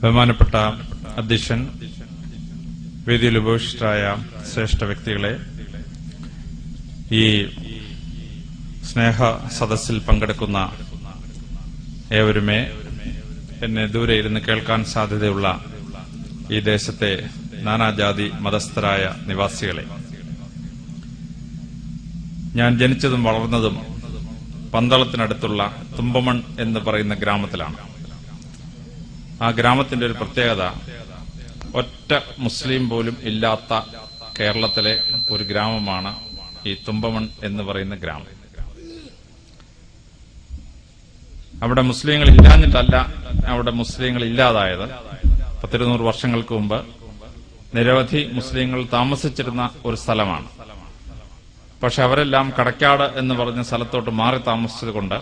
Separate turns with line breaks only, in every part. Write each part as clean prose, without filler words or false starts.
ബഹുമാനപ്പെട്ട അധ്യക്ഷൻ, വേദിയിൽ ഉപവിഷ്ടരായ ശ്രേഷ്ഠ വ്യക്തികളെ, ഈ സ്നേഹ സദസ്സിൽ പങ്കെടുക്കുന്ന ഏവരുമേ, എന്നെ ദൂരെ ഇരുന്ന് കേൾക്കാൻ സാധ്യതയുള്ള ഈ ദേശത്തെ നാനാജാതി മതസ്ഥരായ നിവാസികളെ, ഞാൻ ജനിച്ചതും വളർന്നതും പന്തളത്തിനടുത്തുള്ള തുമ്പമൺ എന്ന് പറയുന്ന ഗ്രാമത്തിലാണ്. ആ ഗ്രാമത്തിന്റെ ഒരു പ്രത്യേകത, ഒറ്റ മുസ്ലിം പോലും ഇല്ലാത്ത കേരളത്തിലെ ഒരു ഗ്രാമമാണ് ഈ തുമ്പമൺ എന്ന് പറയുന്ന ഗ്രാമം. അവിടെ മുസ്ലിങ്ങൾ ഇല്ലാഞ്ഞിട്ടല്ല അവിടെ മുസ്ലിങ്ങൾ ഇല്ലാതായത്. 100 വർഷങ്ങൾക്ക് മുമ്പ് നിരവധി മുസ്ലിങ്ങൾ താമസിച്ചിരുന്ന ഒരു സ്ഥലമാണ്. പക്ഷെ അവരെല്ലാം കടക്കാട് എന്ന് പറഞ്ഞ സ്ഥലത്തോട്ട് മാറി താമസിച്ചതുകൊണ്ട്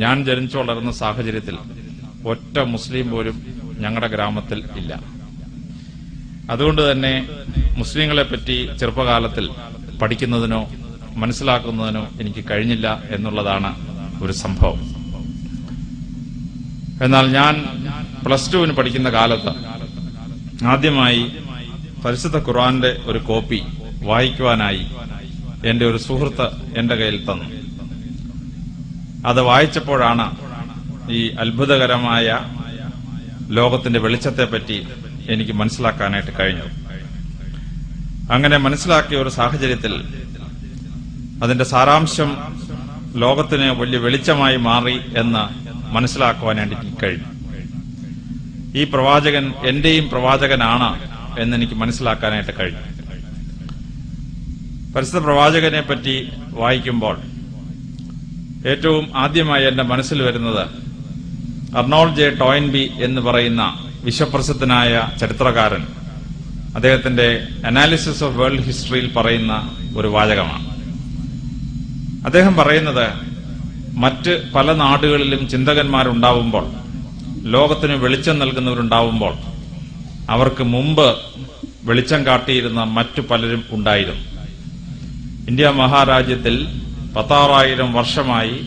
ഞാൻ ജനിച്ചു വളർന്ന സാഹചര്യത്തിൽ ഒറ്റ മുസ്ലിം പോലും ഞങ്ങളുടെ ഗ്രാമത്തിൽ ഇല്ല. അതുകൊണ്ട് തന്നെ മുസ്ലിങ്ങളെ പറ്റി ചെറുപ്പകാലത്തിൽ പഠിക്കുന്നതിനോ മനസ്സിലാക്കുന്നതിനോ എനിക്ക് കഴിഞ്ഞില്ല എന്നുള്ളതാണ് ഒരു സംഭവം. എന്നാൽ ഞാൻ +2 പഠിക്കുന്ന കാലത്ത് ആദ്യമായി പരിശുദ്ധ ഖുർആന്റെ ഒരു കോപ്പി വായിക്കുവാനായി എന്റെ ഒരു സുഹൃത്ത് എന്റെ കയ്യിൽ തന്നു. അത് വായിച്ചപ്പോഴാണ് ഈ അത്ഭുതകരമായ ലോകത്തിന്റെ വെളിച്ചത്തെപ്പറ്റി എനിക്ക് മനസ്സിലാക്കാനായിട്ട് കഴിഞ്ഞത്. അങ്ങനെ മനസ്സിലാക്കിയ ഒരു സാഹചര്യത്തിൽ അതിന്റെ സാരാംശം ലോകത്തിന് വലിയ വെളിച്ചമായി മാറി എന്ന് മനസ്സിലാക്കുവാനായിട്ട് എനിക്ക് കഴിഞ്ഞു. ഈ പ്രവാചകൻ എന്റെയും പ്രവാചകനാണ് എന്നെനിക്ക് മനസ്സിലാക്കാനായിട്ട് കഴിഞ്ഞു. പരിശുദ്ധ പ്രവാചകനെ പറ്റി വായിക്കുമ്പോൾ ഏറ്റവും ആദ്യമായി എന്റെ മനസ്സിൽ വരുന്നത് അർണോൾഡ് ജെ ടോയിൻബി എന്ന് പറയുന്ന വിശ്വപ്രസിദ്ധനായ ചരിത്രകാരൻ, അദ്ദേഹത്തിന്റെ അനാലിസിസ് ഓഫ് വേൾഡ് ഹിസ്റ്ററിയിൽ പറയുന്ന ഒരു വാചകമാണ്. അദ്ദേഹം പറയുന്നത്, മറ്റ് പല നാടുകളിലും ചിന്തകന്മാരുണ്ടാവുമ്പോൾ, ലോകത്തിന് വെളിച്ചം നൽകുന്നവരുണ്ടാവുമ്പോൾ, അവർക്ക് മുമ്പ് വെളിച്ചം കാട്ടിയിരുന്ന മറ്റു പലരും ഉണ്ടായിരുന്നു. ഇന്ത്യ മഹാരാജ്യത്തിൽ 16,000 വർഷമായി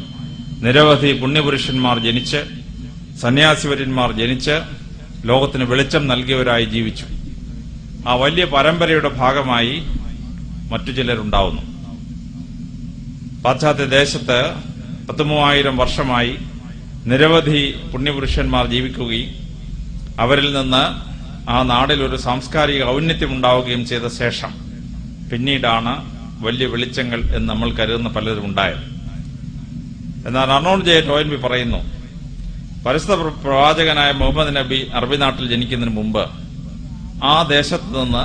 നിരവധി പുണ്യപുരുഷന്മാർ ജനിച്ച്, സന്യാസിവര്യന്മാർ ജനിച്ച് ലോകത്തിന് വെളിച്ചം നൽകിയവരായി ജീവിച്ചു. ആ വലിയ പരമ്പരയുടെ ഭാഗമായി മറ്റു ചിലരുണ്ടാവുന്നു. പാശ്ചാത്യ ദേശത്ത് 13,000 വർഷമായി നിരവധി പുണ്യപുരുഷന്മാർ ജീവിക്കുകയും അവരിൽ നിന്ന് ആ നാടിൽ ഒരു സാംസ്കാരിക ഔന്നത്യമുണ്ടാവുകയും ചെയ്ത ശേഷം പിന്നീടാണ് വലിയ വെളിച്ചങ്ങൾ എന്ന് നമ്മൾ കരുതുന്ന പലരും ഉണ്ടായത്. എന്നാൽ അർണോൾഡ് ജെ ടോയിൻബി പറയുന്നു, പരിശുദ്ധ പ്രവാചകനായ മുഹമ്മദ് നബി അറബി നാട്ടിൽ ജനിക്കുന്നതിന് മുമ്പ് ആ ദേശത്ത് നിന്ന്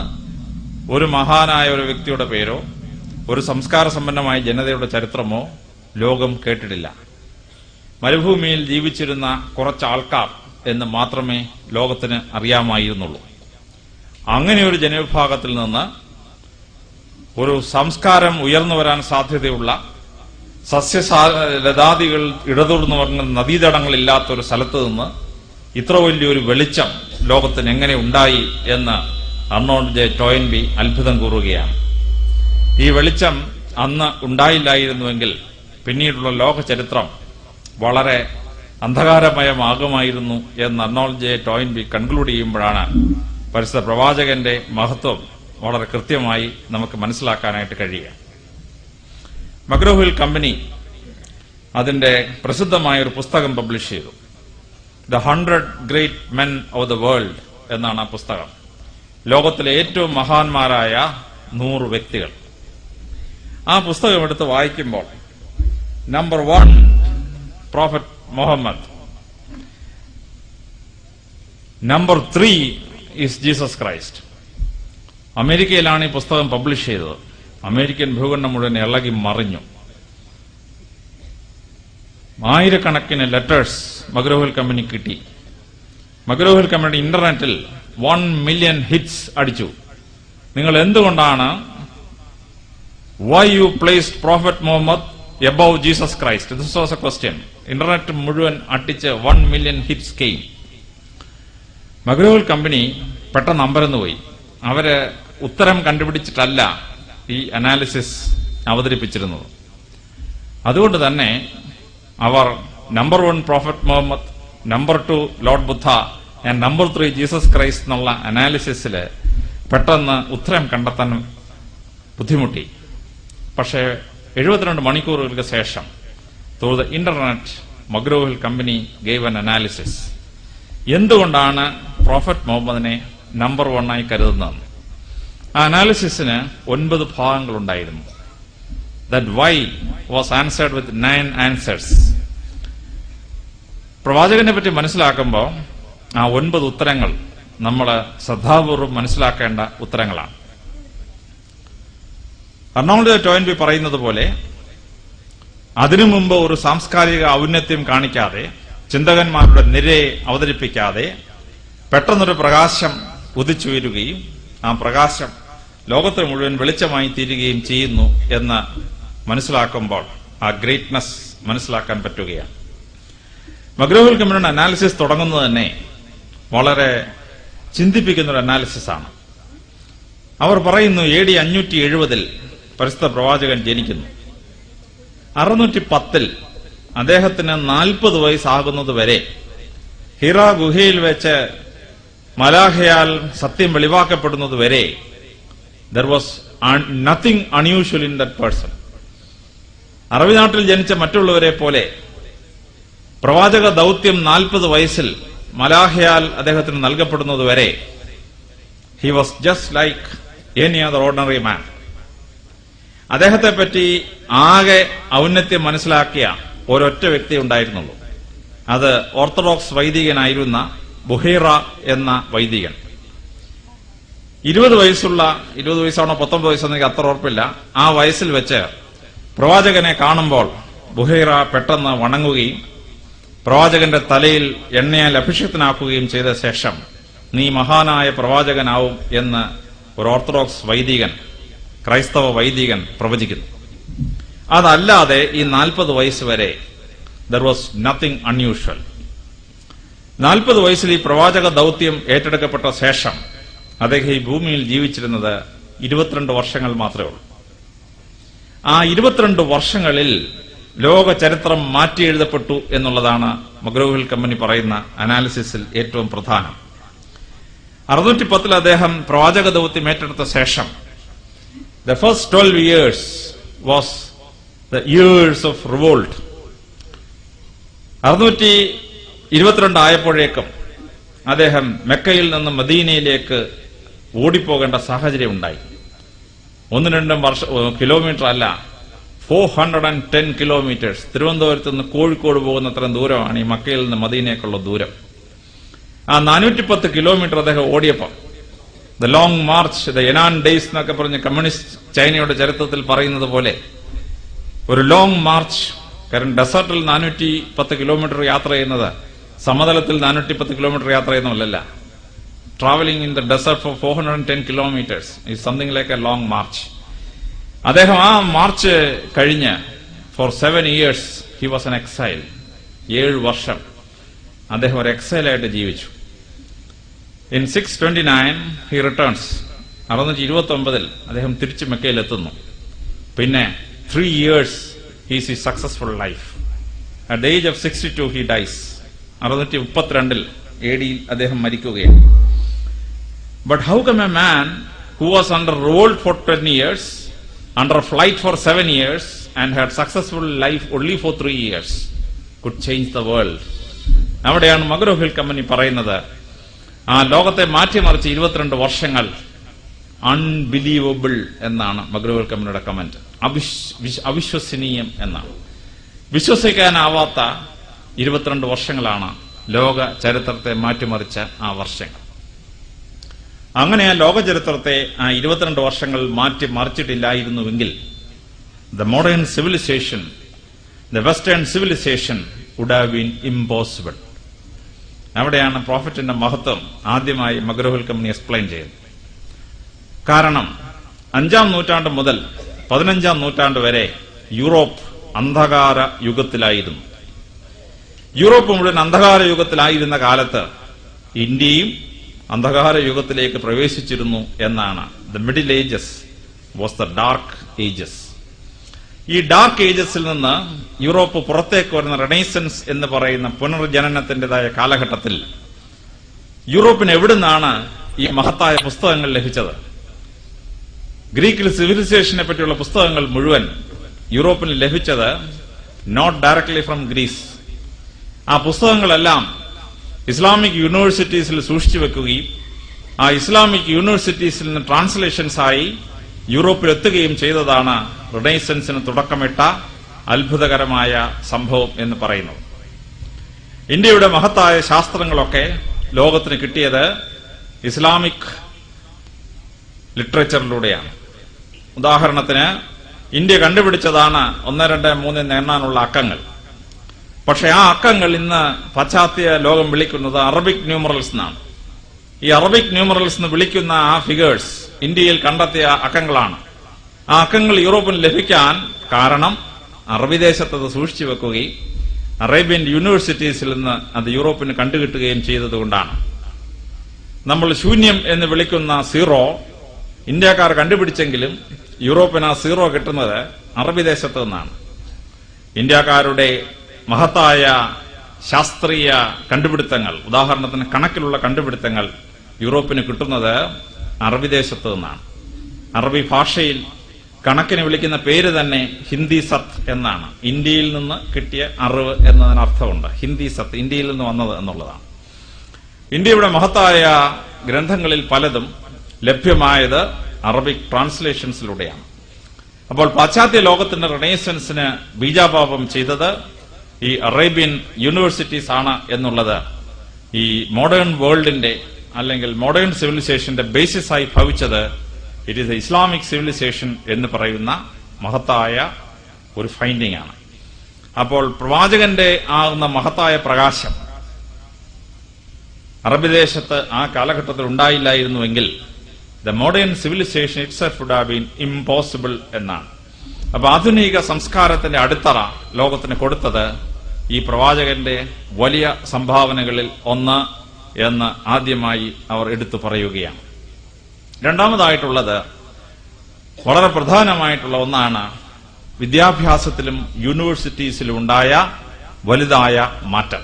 ഒരു മഹാനായ ഒരു വ്യക്തിയുടെ പേരോ ഒരു സംസ്കാര സമ്പന്നമായ ജനതയുടെ ചരിത്രമോ ലോകം കേട്ടിട്ടില്ല. മരുഭൂമിയിൽ ജീവിച്ചിരുന്ന കുറച്ച് ആൾക്കാർ എന്ന് മാത്രമേ ലോകത്തിന് അറിയാമായിരുന്നുള്ളൂ. അങ്ങനെ ഒരു ജനവിഭാഗത്തിൽ നിന്ന് ഒരു സംസ്കാരം ഉയർന്നു വരാൻ സാധ്യതയുള്ള സസ്യലതാദികൾ ഇടതൂർന്നു വരുന്ന നദീതടങ്ങളില്ലാത്ത ഒരു സ്ഥലത്ത് നിന്ന് ഇത്ര വലിയൊരു വെളിച്ചം ലോകത്തിന് എങ്ങനെ ഉണ്ടായി എന്ന് അർണോൾഡ് ജെ ടോയിൻബി അത്ഭുതം കൂറുകയാണ്. ഈ വെളിച്ചം അന്ന് ഉണ്ടായില്ലായിരുന്നുവെങ്കിൽ പിന്നീടുള്ള ലോക ചരിത്രം വളരെ അന്ധകാരമയമാകുമായിരുന്നു എന്ന് അർണോൾഡ് ജെ ടോയിൻബി കൺക്ലൂഡ് ചെയ്യുമ്പോഴാണ് പരിശുദ്ധ പ്രവാചകന്റെ മഹത്വം വളരെ കൃത്യമായി നമുക്ക് മനസ്സിലാക്കാനായിട്ട് കഴിയുക. മക്രോഹിൽ കമ്പനി അതിന്റെ പ്രസിദ്ധമായ ഒരു പുസ്തകം പബ്ലിഷ് ചെയ്തു. The 100 great men of the world എന്നാണ് ആ പുസ്തകം. ലോകത്തിലെ ഏറ്റവും മഹാന്മാരായ 100 വ്യക്തികൾ. ആ പുസ്തകം എടുത്ത് വായിക്കുമ്പോൾ number 1 prophet Muhammad, number 3 is Jesus Christ. അമേരിക്കയിലാണ് ഈ പുസ്തകം പബ്ലിഷ് ചെയ്തത്. അമേരിക്കൻ ഭൂഖണ്ഡം മുഴുവൻ ഇളകി മറിഞ്ഞു. ആയിരക്കണക്കിന് ലെറ്റേഴ്സ് മക്രോഹിൽ കമ്പനി കിട്ടി. മക്രോഹിൽ കമ്പനി ഇന്റർനെറ്റിൽ 1 മില്യൺ ഹിറ്റ്സ് അടിച്ചു. നിങ്ങൾ എന്തുകൊണ്ടാണ് why you placed Prophet Muhammad above Jesus Christ? This was a question. Internet മുഴുവൻ അടിച്ച് 1 മില്യൺ ഹിറ്റ്സ് കെയിം. മക്രോഹിൽ കമ്പനി പെട്ടെന്ന് അമ്പരന്ന് പോയി. അവര് ഉത്തരം കണ്ടുപിടിച്ചിട്ടല്ല ഈ അനാലിസിസ് അവതരിപ്പിച്ചിരുന്നത്. അതുകൊണ്ട് തന്നെ അവർ number 1 prophet Muhammad, number 2 lord Buddha ഞാൻ നമ്പർ 3 ജീസസ് ക്രൈസ്റ്റ് എന്നുള്ള അനാലിസിസിൽ പെട്ടെന്ന് ഉത്തരം കണ്ടെത്താൻ ബുദ്ധിമുട്ടി. പക്ഷേ 72 മണിക്കൂറുകൾക്ക് ശേഷം through the internet McGraw Hill company gave an analysis. എന്തുകൊണ്ടാണ് പ്രോഫറ്റ് മുഹമ്മദിനെ നമ്പർ 1 ആയി കരുതുന്നത്? ആ അനാലിസിസിന് 9 ഭാഗങ്ങളുണ്ടായിരുന്നു. That why was answered with 9 answers. പ്രവാചകനെ പറ്റി മനസ്സിലാക്കുമ്പോൾ ആ 9 ഉത്തരങ്ങൾ നമ്മൾ ശ്രദ്ധാപൂർവം മനസ്സിലാക്കേണ്ട ഉത്തരങ്ങളാണ്. അർണോൾഡ് ടോയിൻബി പറയുന്നത് പോലെ അതിനു മുമ്പ് ഒരു സാംസ്കാരിക ഔന്നത്യം കാണിക്കാതെ, ചിന്തകന്മാരുടെ നിരയെ അവതരിപ്പിക്കാതെ പെട്ടെന്നൊരു പ്രകാശം ഉദിച്ചുയരുകയും ആ പ്രകാശം ലോകത്തെ മുഴുവൻ വെളിച്ചമായി തീരുകയും ചെയ്യുന്നു എന്ന് മനസ്സിലാക്കുമ്പോൾ ആ ഗ്രേറ്റ്നസ് മനസ്സിലാക്കാൻ പറ്റുകയാണ്. മഗ്രോ-ഹിൽ കമ്പനിയുടെ അനാലിസിസ് തുടങ്ങുന്നത് തന്നെ വളരെ ചിന്തിപ്പിക്കുന്ന ഒരു അനാലിസിസ് ആണ്. അവർ പറയുന്നു AD 570 പരിശുദ്ധ പ്രവാചകൻ ജനിക്കുന്നു. 610 അദ്ദേഹത്തിന് 40 വയസ്സാകുന്നത് വരെ ഹിറ ഗുഹയിൽ വെച്ച് മലാഖയാൽ സത്യം വെളിവാക്കപ്പെടുന്നത് വരെ there was nothing unusual in that person. അറബി നാട്ടിൽ ജനിച്ച മറ്റുള്ളവരെ പോലെ പ്രവാചക ദൗത്യം 40 വയസ്സിൽ മലാഖയാൽ അദ്ദേഹത്തിന് നൽകപ്പെടുന്നത് വരെ he was just like any other ordinary man. അദ്ദേഹത്തെ പറ്റി ആകെ ഔന്നത്യം മനസ്സിലാക്കിയ ഒരൊറ്റ വ്യക്തി ഉണ്ടായിരുന്നുള്ളൂ. അത് ഓർത്തഡോക്സ് വൈദികനായിരുന്ന ബുഹൈറ എന്ന വൈദികൻ. 20 വയസ്സാണോ 19 വയസ്സെന്ന് എനിക്ക് അത്ര ഉറപ്പില്ല. ആ വയസ്സിൽ വെച്ച് പ്രവാചകനെ കാണുമ്പോൾ ബുഹൈറ പെട്ടെന്ന് വണങ്ങുകയും പ്രവാചകന്റെ തലയിൽ എണ്ണയാൽ അഭിഷിക്തനാക്കുകയും ചെയ്ത ശേഷം നീ മഹാനായ പ്രവാചകനാവും എന്ന് ഒരു ഓർത്തഡോക്സ് വൈദികൻ, ക്രൈസ്തവ വൈദികൻ പ്രവചിക്കുന്നു. അതല്ലാതെ ഈ 40 വയസ്സ് വരെ there was nothing unusual. 40 വയസ്സിൽ ഈ പ്രവാചക ദൗത്യം ഏറ്റെടുക്കപ്പെട്ട ശേഷം അദ്ദേഹം ഈ ഭൂമിയിൽ ജീവിച്ചിരുന്നത് 22 വർഷങ്ങൾ മാത്രമേ ഉള്ളൂ. ആ 22 വർഷങ്ങളിൽ ലോക ചരിത്രം മാറ്റി എഴുതപ്പെട്ടു എന്നുള്ളതാണ് മഗ്രോ-ഹിൽ കമ്പനി പറയുന്ന അനാലിസിസിൽ ഏറ്റവും പ്രധാനം. 610 അദ്ദേഹം പ്രവാചക ദൗത്യം ഏറ്റെടുത്ത ശേഷം the first 12 years was the years of revolt. 622 ആയപ്പോഴേക്കും അദ്ദേഹം മെക്കയിൽ നിന്ന് മദീനയിലേക്ക് ഓടിപ്പോകേണ്ട സാഹചര്യം ഉണ്ടായി. 1-2 കിലോമീറ്റർ അല്ല, 410 കിലോമീറ്റേഴ്സ്. തിരുവനന്തപുരത്ത് നിന്ന് കോഴിക്കോട് പോകുന്ന അത്രയും ദൂരമാണ് ഈ മക്കയിൽ നിന്ന് മദീനയ്ക്കുള്ള ദൂരം. ആ 410 കിലോമീറ്റർ അദ്ദേഹം ഓടിയപ്പോൾ ദ ലോങ് മാർച്ച്, ദ എനാൻ ഡേയ്സ് എന്നൊക്കെ പറഞ്ഞ് കമ്മ്യൂണിസ്റ്റ് ചൈനയുടെ ചരിത്രത്തിൽ പറയുന്നത് പോലെ ഒരു ലോങ് മാർച്ച്. കാരണം ഡെസേർട്ടിൽ 410 കിലോമീറ്റർ യാത്ര ചെയ്യുന്നത് സമതലത്തിൽ 410 കിലോമീറ്റർ യാത്ര ചെയ്യുന്നതല്ല. Travelling in the desert for 410 kilometres is something like a long march. അദ്ദേഹം ആ മാർച്ച് കഴിഞ്ഞ് for 7 years he was in exile. 7 വർഷം അദ്ദേഹം ഒരു എക്സൈലായിട്ട് ജീവിച്ചു. In 629 he returns. 629 അദ്ദേഹം തിരിച്ച് മെക്കയിലെത്തുന്നു. പിന്നെ 3 years he's he successful life. At the age of 62 he dyes. 632 AD അദ്ദേഹം മരിക്കുകയാണ്. But how come a man who was under revolt for 10 years, under flight for 7 years, and had successful life only for 3 years, could change the world? അവിടെയാണ് മഗ്രോ-ഹിൽ company പറയുന്നത് ആ ലോകത്തെ മാറ്റിമറിച്ച് 22 വർഷങ്ങൾ unbelievable എന്നാണ് മഗ്രോ-ഹിൽ കമ്പനിയുടെ comment. അവിശ്വസനീയം എന്നാണ്. വിശ്വസിക്കാനാവാത്ത 22 വർഷങ്ങളാണ് ലോക ചരിത്രത്തെ മാറ്റിമറിച്ച ആ വർഷങ്ങൾ. അങ്ങനെ ആ ലോക ചരിത്രത്തെ ആ 22 വർഷങ്ങൾ മാറ്റിമറിച്ചിട്ടില്ലായിരുന്നുവെങ്കിൽ the modern civilization, the western civilization would have been impossible. അവിടെയാണ് പ്രോഫറ്റിന്റെ മഹത്വം ആദ്യമായി മഗ്രോ-ഹിൽ കമ്പനി എക്സ്പ്ലെയിൻ ചെയ്യുന്നത്. കാരണം 5-ാം നൂറ്റാണ്ട് മുതൽ 15-ാം നൂറ്റാണ്ട് വരെ യൂറോപ്പ് അന്ധകാര യുഗത്തിലായിരുന്നു. യൂറോപ്പ് മുഴുവൻ അന്ധകാര യുഗത്തിലായിരുന്ന കാലത്ത് ഇന്ത്യയും അന്ധകാര യുഗത്തിലേക്ക് പ്രവേശിച്ചിരുന്നു എന്നാണ്. The middle ages was the dark ages. ഈ ഡാർക്ക് ഏജസിൽ നിന്ന് യൂറോപ്പ് പുറത്തേക്ക് വരുന്ന റെനൈസൻസ് എന്ന് പറയുന്ന പുനർജനനത്തിൻ്റെതായ കാലഘട്ടത്തിൽ യൂറോപ്പിന് എവിടുന്നാണ് ഈ മഹത്തായ പുസ്തകങ്ങൾ ലഭിച്ചത്? ഗ്രീക്കിൽ സിവിലൈസേഷനെ പറ്റിയുള്ള പുസ്തകങ്ങൾ മുഴുവൻ യൂറോപ്പിന് ലഭിച്ചത് നോട്ട് ഡയറക്ട്ലി ഫ്രം ഗ്രീസ്. ആ പുസ്തകങ്ങളെല്ലാം ഇസ്ലാമിക് യൂണിവേഴ്സിറ്റീസിൽ സൂക്ഷിച്ചു വെക്കുകയും ആ ഇസ്ലാമിക് യൂണിവേഴ്സിറ്റീസിൽ നിന്ന് ട്രാൻസ്ലേഷൻസ് ആയി യൂറോപ്പിൽ എത്തുകയും ചെയ്തതാണ് റിനൈസൻസിന് തുടക്കമിട്ട അത്ഭുതകരമായ സംഭവം എന്ന് പറയുന്നത്. ഇന്ത്യയുടെ മഹത്തായ ശാസ്ത്രങ്ങളൊക്കെ ലോകത്തിന് കിട്ടിയത് ഇസ്ലാമിക് ലിറ്ററേച്ചറിലൂടെയാണ്. ഉദാഹരണത്തിന് ഇന്ത്യ കണ്ടുപിടിച്ചതാണ് 1, 2, 3 എണ്ണാനുള്ള അക്കങ്ങൾ. പക്ഷെ ആ അക്കങ്ങൾ ഇന്ന് പാശ്ചാത്യ ലോകം വിളിക്കുന്നത് അറബിക് ന്യൂമറൽസ് എന്നാണ്. ഈ അറബിക് ന്യൂമറൽസ് എന്ന് വിളിക്കുന്ന ആ ഫിഗേഴ്സ് ഇന്ത്യയിൽ കണ്ടെത്തിയ അക്കങ്ങളാണ്. ആ അക്കങ്ങൾ യൂറോപ്പിന് ലഭിക്കാൻ കാരണം അറബി ദേശത്ത് അത് സൂക്ഷിച്ചു വെക്കുകയും അറേബ്യൻ യൂണിവേഴ്സിറ്റീസിൽ നിന്ന് അത് യൂറോപ്പിന് കണ്ടുകിട്ടുകയും ചെയ്തതുകൊണ്ടാണ്. നമ്മൾ ശൂന്യം എന്ന് വിളിക്കുന്ന സീറോ ഇന്ത്യക്കാർ കണ്ടുപിടിച്ചെങ്കിലും യൂറോപ്പിന് ആ സീറോ കിട്ടുന്നത് അറബി ദേശത്ത് നിന്നാണ്. ഇന്ത്യക്കാരുടെ മഹത്തായ ശാസ്ത്രീയ കണ്ടുപിടുത്തങ്ങൾ, ഉദാഹരണത്തിന് കണക്കിലുള്ള കണ്ടുപിടുത്തങ്ങൾ യൂറോപ്പിന് കിട്ടുന്നത് അറബി ദേശത്ത് നിന്നാണ്. അറബി ഭാഷയിൽ കണക്കിന് വിളിക്കുന്ന പേര് തന്നെ ഹിന്ദി സത്ത് എന്നാണ്. ഇന്ത്യയിൽ നിന്ന് കിട്ടിയ അറിവ് എന്നതിനർത്ഥമുണ്ട്. ഹിന്ദി സത്ത് ഇന്ത്യയിൽ നിന്ന് വന്നത് എന്നുള്ളതാണ്. ഇന്ത്യയുടെ മഹത്തായ ഗ്രന്ഥങ്ങളിൽ പലതും ലഭ്യമായത് അറബിക് ട്രാൻസ്ലേഷൻസിലൂടെയാണ്. അപ്പോൾ പാശ്ചാത്യ ലോകത്തിന്റെ റിനൈസൻസിന് ബീജാപാപം ചെയ്തത് ഈ അറേബ്യൻ യൂണിവേഴ്സിറ്റീസ് ആണ് എന്നുള്ളത് ഈ മോഡേൺ വേൾഡിന്റെ അല്ലെങ്കിൽ മോഡേൺ സിവിലൈസേഷന്റെ ബേസിസ് ആയി ഭവിച്ചത് ഇറ്റ് ഈസ് ഇസ്ലാമിക് സിവിലൈസേഷൻ എന്ന് പറയുന്ന മഹത്തായ ഒരു ഫൈൻഡിംഗ് ആണ്. അപ്പോൾ പ്രവാചകന്റെ ആകുന്ന മഹത്തായ പ്രകാശം അറബി ദേശത്ത് ആ കാലഘട്ടത്തിൽ ഉണ്ടായില്ലായിരുന്നുവെങ്കിൽ the modern civilisation itself would have been impossible എന്നാണ്. അപ്പൊ ആധുനിക സംസ്കാരത്തിന്റെ അടിത്തറ ലോകത്തിന് കൊടുത്തത് ഈ പ്രവാചകന്റെ വലിയ സംഭാവനകളിൽ ഒന്ന് എന്ന് ആദ്യമായി അവർ എടുത്തു പറയുകയാണ്. രണ്ടാമതായിട്ടുള്ളത് വളരെ പ്രധാനമായിട്ടുള്ള ഒന്നാണ് വിദ്യാഭ്യാസത്തിലും യൂണിവേഴ്സിറ്റീസിലും ഉണ്ടായ വലുതായ മാറ്റം.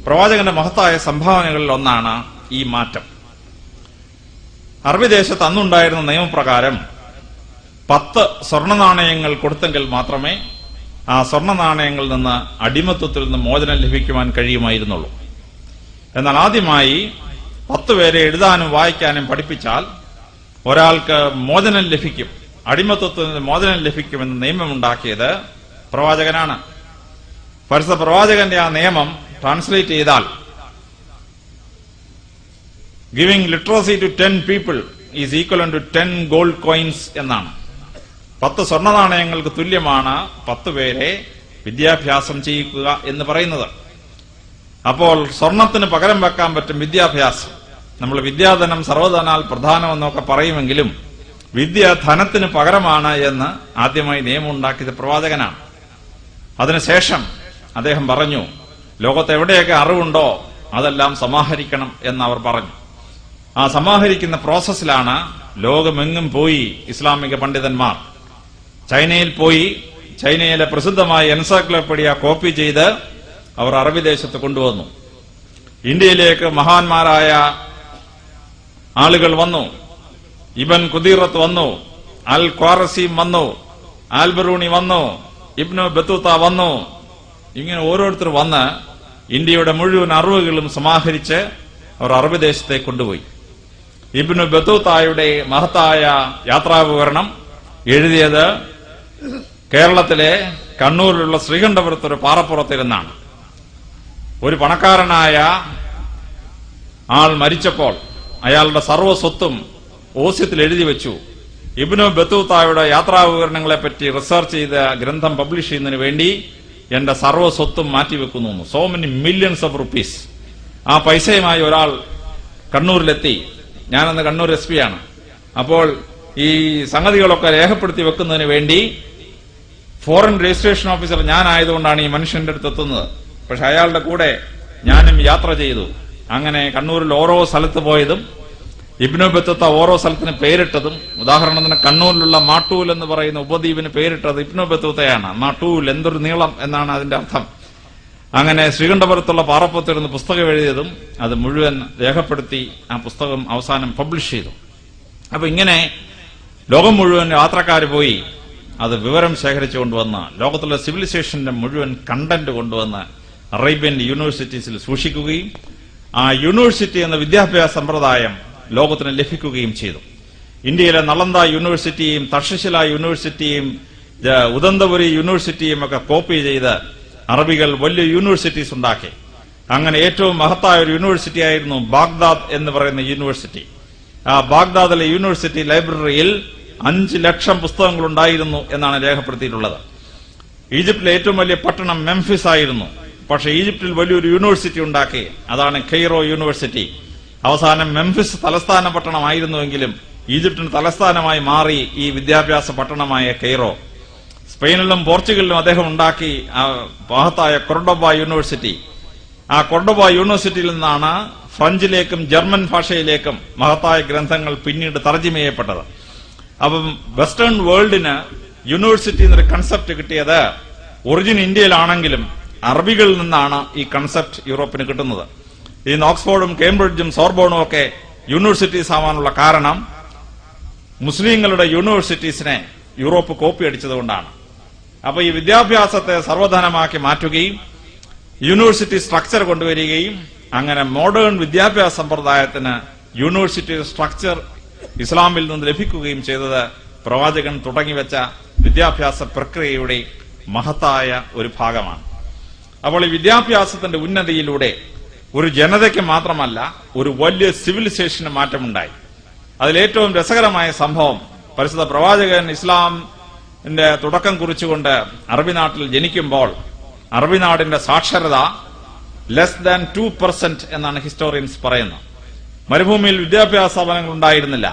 പ്രവാചകന്റെ മഹത്തായ സംഭാവനകളിൽ ഒന്നാണ് ഈ മാറ്റം. അറബി ദേശത്ത് അന്നുണ്ടായിരുന്ന നിയമപ്രകാരം 10 സ്വർണ്ണ നാണയങ്ങൾ കൊടുത്തെങ്കിൽ മാത്രമേ ആ സ്വർണ്ണ നാണയങ്ങളിൽ നിന്ന് അടിമത്വത്തിൽ നിന്ന് മോചനം ലഭിക്കുവാൻ കഴിയുമായിരുന്നുള്ളൂ. എന്നാൽ ആദ്യമായി 10 പേരെ എഴുതാനും വായിക്കാനും പഠിപ്പിച്ചാൽ ഒരാൾക്ക് മോചനം ലഭിക്കും, അടിമത്വത്തിൽ നിന്ന് മോചനം ലഭിക്കുമെന്ന് നിയമമുണ്ടാക്കിയത് പ്രവാചകനാണ്. പരിശുദ്ധ പ്രവാചകന്റെ ആ നിയമം ട്രാൻസ്ലേറ്റ് ചെയ്താൽ giving literacy to 10 people is equal to 10 gold coins എന്നാണ്. 10 സ്വർണ്ണ നാണയങ്ങൾക്ക് തുല്യമാണ് 10 പേരെ വിദ്യാഭ്യാസം ചെയ്യിക്കുക എന്ന് പറയുന്നത്. അപ്പോൾ സ്വർണത്തിന് പകരം വെക്കാൻ പറ്റും വിദ്യാഭ്യാസം. നമ്മൾ വിദ്യാധനം സർവ്വധനാൽ പ്രധാനമെന്നൊക്കെ പറയുമെങ്കിലും വിദ്യ ധനത്തിന് പകരമാണ് എന്ന് ആദ്യമായി നിയമം ഉണ്ടാക്കിയത് പ്രവാചകനാണ്. അതിനുശേഷം അദ്ദേഹം പറഞ്ഞു, ലോകത്ത് എവിടെയൊക്കെ അറിവുണ്ടോ അതെല്ലാം സമാഹരിക്കണം എന്ന് അവർ പറഞ്ഞു. ആ സമാഹരിക്കുന്ന പ്രോസസ്സിലാണ് ലോകമെങ്ങും പോയി ഇസ്ലാമിക പണ്ഡിതന്മാർ. ചൈനയിൽ പോയി ചൈനയിലെ പ്രസിദ്ധമായ എൻസൈക്ലോപീഡിയ കോപ്പി ചെയ്ത് അവർ അറബി ദേശത്ത് കൊണ്ടുവന്നു. ഇന്ത്യയിലേക്ക് മഹാന്മാരായ ആളുകൾ വന്നു. ഇബൻ ഖുദീറത്ത് വന്നു, അൽ ഖ്വാറസീം വന്നു, ആൽബറൂണി വന്നു, ഇബ്നു ബത്തൂത്ത വന്നു. ഇങ്ങനെ ഓരോരുത്തർ വന്ന് ഇന്ത്യയുടെ മുഴുവൻ അറിവുകളും സമാഹരിച്ച് അവർ അറബി ദേശത്തേക്ക് കൊണ്ടുപോയി. ഇബ്നു ബത്തൂത്തായുടെ മഹത്തായ യാത്രാവിവരണം എഴുതിയത് കേരളത്തിലെ കണ്ണൂരിലുള്ള ശ്രീകണ്ഠപുരത്ത് ഒരു പാറപ്പുറത്തിരുന്നാണ്. ഒരു പണക്കാരനായ ആൾ മരിച്ചപ്പോൾ അയാളുടെ സർവ്വസ്വത്തും ഓസ്യത്തിൽ എഴുതി വെച്ചു. ഇബ്നു ബത്തൂത്തായുടെ യാത്രാവിവരണങ്ങളെപ്പറ്റി റിസർച്ച് ചെയ്ത ഗ്രന്ഥം പബ്ലിഷ് ചെയ്യുന്നതിന് വേണ്ടി എന്റെ സർവ്വസ്വത്തും മാറ്റിവെക്കുന്നു. So many millions of rupees. ആ പൈസയുമായി ഒരാൾ കണ്ണൂരിലെത്തി. ഞാനന്ന് കണ്ണൂർ SP ആണ്. അപ്പോൾ ഈ സംഗതികളൊക്കെ രേഖപ്പെടുത്തി വെക്കുന്നതിന് വേണ്ടി ഫോറിൻ രജിസ്ട്രേഷൻ ഓഫീസർ ഞാനായതുകൊണ്ടാണ് ഈ മനുഷ്യന്റെ അടുത്ത് എത്തുന്നത്. പക്ഷെ അയാളുടെ കൂടെ ഞാനും യാത്ര ചെയ്തു. അങ്ങനെ കണ്ണൂരിൽ ഓരോ സ്ഥലത്ത് പോയതും ഇബ്നു ബത്തൂത്ത ഓരോ സ്ഥലത്തിന് പേരിട്ടതും, ഉദാഹരണത്തിന് കണ്ണൂരിലുള്ള മാട്ടൂൽ എന്ന് പറയുന്ന ഉപദ്വീപിന് പേരിട്ടത് ഇബ്നു ബത്തൂത്തയാണ്. മാട്ടൂൽ എന്തൊരു നീളം എന്നാണ് അതിന്റെ അർത്ഥം. അങ്ങനെ ശ്രീകണ്ഠപുരത്തുള്ള പാറപ്പുറത്തിരുന്ന് പുസ്തകം എഴുതിയതും അത് മുഴുവൻ രേഖപ്പെടുത്തി ആ പുസ്തകം അവസാനം പബ്ലിഷ് ചെയ്തു. അപ്പൊ ഇങ്ങനെ ലോകം മുഴുവൻ യാത്രക്കാർ പോയി അത് വിവരം ശേഖരിച്ചു കൊണ്ടുവന്ന് ലോകത്തുള്ള സിവിലൈസേഷന്റെ മുഴുവൻ കണ്ടന്റ് കൊണ്ടുവന്ന് അറേബ്യൻ യൂണിവേഴ്സിറ്റീസിൽ സൂക്ഷിക്കുകയും ആ യൂണിവേഴ്സിറ്റി എന്ന വിദ്യാഭ്യാസ സമ്പ്രദായം ലോകത്തിന് ലഭിക്കുകയും ചെയ്തു. ഇന്ത്യയിലെ നളന്ദ യൂണിവേഴ്സിറ്റിയും തക്ഷശില യൂണിവേഴ്സിറ്റിയും ഉദന്തപുരി യൂണിവേഴ്സിറ്റിയും ഒക്കെ കോപ്പി ചെയ്ത് അറബികൾ വലിയ യൂണിവേഴ്സിറ്റീസ് ഉണ്ടാക്കി. അങ്ങനെ ഏറ്റവും മഹത്തായ ഒരു യൂണിവേഴ്സിറ്റി ആയിരുന്നു ബാഗ്ദാദ് എന്ന് പറയുന്ന യൂണിവേഴ്സിറ്റി. ആ ബാഗ്ദാദിലെ യൂണിവേഴ്സിറ്റി ലൈബ്രറിയിൽ 5 ലക്ഷം പുസ്തകങ്ങൾ ഉണ്ടായിരുന്നു എന്നാണ് രേഖപ്പെടുത്തിയിട്ടുള്ളത്. ഈജിപ്തിലെ ഏറ്റവും വലിയ പട്ടണം മെംഫിസ് ആയിരുന്നു. പക്ഷെ ഈജിപ്തിൽ വലിയൊരു യൂണിവേഴ്സിറ്റി ഉണ്ടാക്കി, അതാണ് കെയ്റോ യൂണിവേഴ്സിറ്റി. അവസാനം മെംഫിസ് തലസ്ഥാന പട്ടണമായിരുന്നുവെങ്കിലും ഈജിപ്തിന് തലസ്ഥാനമായി മാറി ഈ വിദ്യാഭ്യാസ പട്ടണമായ കെയ്റോ. സ്പെയിനിലും പോർച്ചുഗലിലും അദ്ദേഹം ഉണ്ടാക്കി ആ മഹത്തായ കൊർഡോബ യൂണിവേഴ്സിറ്റി. ആ കൊർഡോബ യൂണിവേഴ്സിറ്റിയിൽ നിന്നാണ് ഫ്രഞ്ചിലേക്കും ജർമ്മൻ ഭാഷയിലേക്കും മഹത്തായ ഗ്രന്ഥങ്ങൾ പിന്നീട് തർജ്ജിമ ചെയ്യപ്പെട്ടത്. അപ്പം വെസ്റ്റേൺ വേൾഡിന് യൂണിവേഴ്സിറ്റി എന്നൊരു കൺസെപ്റ്റ് കിട്ടിയത് ഒറിജിൻ ഇന്ത്യയിലാണെങ്കിലും അറബികളിൽ നിന്നാണ് ഈ കൺസെപ്റ്റ് യൂറോപ്പിന് കിട്ടുന്നത്. ഇന്ന് ഓക്സ്ഫോർഡും കേംബ്രിഡ്ജും സോർബോണും ഒക്കെ യൂണിവേഴ്സിറ്റീസ് ആവാനുള്ള കാരണം മുസ്ലിങ്ങളുടെ യൂണിവേഴ്സിറ്റീസിനെ യൂറോപ്പ് കോപ്പി അടിച്ചതുകൊണ്ടാണ്. അപ്പൊ ഈ വിദ്യാഭ്യാസത്തെ സർവ്വധനമാക്കി മാറ്റുകയും യൂണിവേഴ്സിറ്റി സ്ട്രക്ചർ കൊണ്ടുവരികയും അങ്ങനെ മോഡേൺ വിദ്യാഭ്യാസ സമ്പ്രദായത്തിന് യൂണിവേഴ്സിറ്റി സ്ട്രക്ചർ ഇസ്ലാമിൽ നിന്ന് ലഭിക്കുകയും ചെയ്തത് പ്രവാചകൻ തുടങ്ങിവെച്ച വിദ്യാഭ്യാസ പ്രക്രിയയുടെ മഹത്തായ ഒരു ഭാഗമാണ്. അപ്പോൾ ഈ വിദ്യാഭ്യാസത്തിന്റെ ഉന്നതിയിലൂടെ ഒരു ജനതയ്ക്ക് മാത്രമല്ല ഒരു വലിയ സിവിലൈസേഷന് മാറ്റമുണ്ടായി. അതിലേറ്റവും രസകരമായ സംഭവം, പരിശുദ്ധ പ്രവാചകൻ ഇസ്ലാമിന്റെ തുടക്കം കുറിച്ചുകൊണ്ട് അറബി നാട്ടിൽ ജനിക്കുമ്പോൾ അറബി നാടിന്റെ സാക്ഷരത ലെസ് ദാൻ 2% എന്നാണ് ഹിസ്റ്റോറിയൻസ് പറയുന്നത്. മരുഭൂമിയിൽ വിദ്യാഭ്യാസ സ്ഥാപനങ്ങൾ ഉണ്ടായിരുന്നില്ല.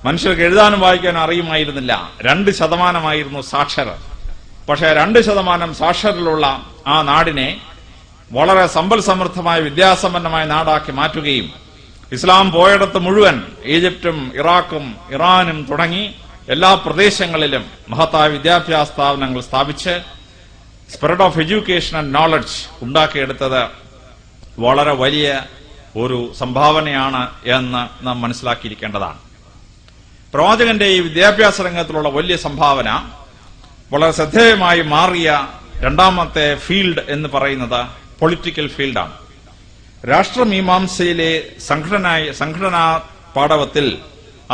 മനുഷ്യർക്ക് എഴുതാനും വായിക്കാനും അറിയുമായിരുന്നില്ല. 2% സാക്ഷരത. പക്ഷേ 2% സാക്ഷരതയുള്ള ആ നാടിനെ വളരെ സമ്പൽ സമൃദ്ധമായ വിദ്യാസമ്പന്നമായ നാടാക്കി മാറ്റുകയും ഇസ്ലാം പോയിടത്ത് മുഴുവൻ ഈജിപ്തും ഇറാഖും ഇറാനും തുടങ്ങി എല്ലാ പ്രദേശങ്ങളിലും മഹത്തായ വിദ്യാഭ്യാസ സ്ഥാപനങ്ങൾ സ്ഥാപിച്ച് spread of education and knowledge ഉണ്ടാക്കിയെടുത്തത് വളരെ വലിയ ഒരു സംഭാവനയാണ് എന്ന് നാം മനസ്സിലാക്കിയിരിക്കേണ്ടതാണ്. പ്രവാചകന്റെ ഈ വിദ്യാഭ്യാസ രംഗത്തിലുള്ള വലിയ സംഭാവന വളരെ ശ്രദ്ധേയമായി മാറിയ രണ്ടാമത്തെ ഫീൽഡ് എന്ന് പറയുന്നത് പൊളിറ്റിക്കൽ ഫീൽഡാണ്. രാഷ്ട്രമീമാംസയിലെ സംഘടനാ പാടവത്തിൽ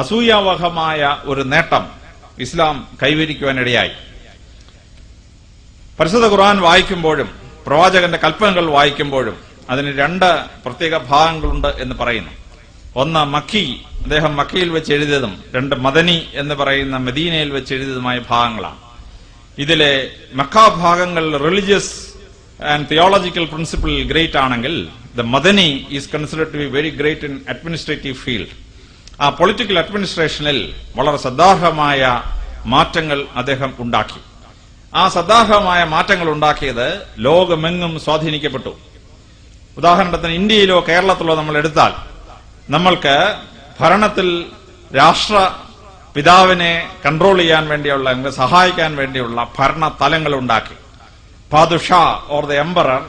അസൂയാവഹമായ ഒരു നേട്ടം ഇസ്ലാം കൈവരിക്കുവാനിടയായി. പരിശുദ്ധ ഖുർആൻ വായിക്കുമ്പോഴും പ്രവാചകന്റെ കൽപ്പനകൾ വായിക്കുമ്പോഴും അതിന് 2 പ്രത്യേക ഭാഗങ്ങളുണ്ട് എന്ന് പറയുന്നു. ഒന്ന് മക്കി, അദ്ദേഹം മക്കയിൽ വെച്ച് എഴുതിയതും 2 മദനി എന്ന് പറയുന്ന മദീനയിൽ വെച്ച് എഴുതിയതുമായ ഭാഗങ്ങളാണ്. ഇതിലെ മക്ക ഭാഗങ്ങൾ religious and theological principle great ആണെങ്കിൽ the Madani is considered to be very great in administrative field. ആ പൊളിറ്റിക്കൽ അഡ്മിനിസ്ട്രേഷനിൽ വളരെ ശ്രദ്ധാർഹമായ മാറ്റങ്ങൾ അദ്ദേഹം ഉണ്ടാക്കി. ആ ശ്രദ്ധാർഹമായ മാറ്റങ്ങൾ ഉണ്ടാക്കിയത് ലോകമെങ്ങും സ്വാധീനിക്കപ്പെട്ടു. ഉദാഹരണത്തിന് ഇന്ത്യയിലോ കേരളത്തിലോ നമ്മൾ എടുത്താൽ നമ്മൾക്ക് ഭരണത്തിൽ രാഷ്ട്ര പിതാവിനെ കൺട്രോൾ ചെയ്യാൻ വേണ്ടിയുള്ള, സഹായിക്കാൻ വേണ്ടിയുള്ള ഭരണ തലങ്ങൾ ഉണ്ടാക്കി. പാദുഷാ ഓർ ദ എംപറർ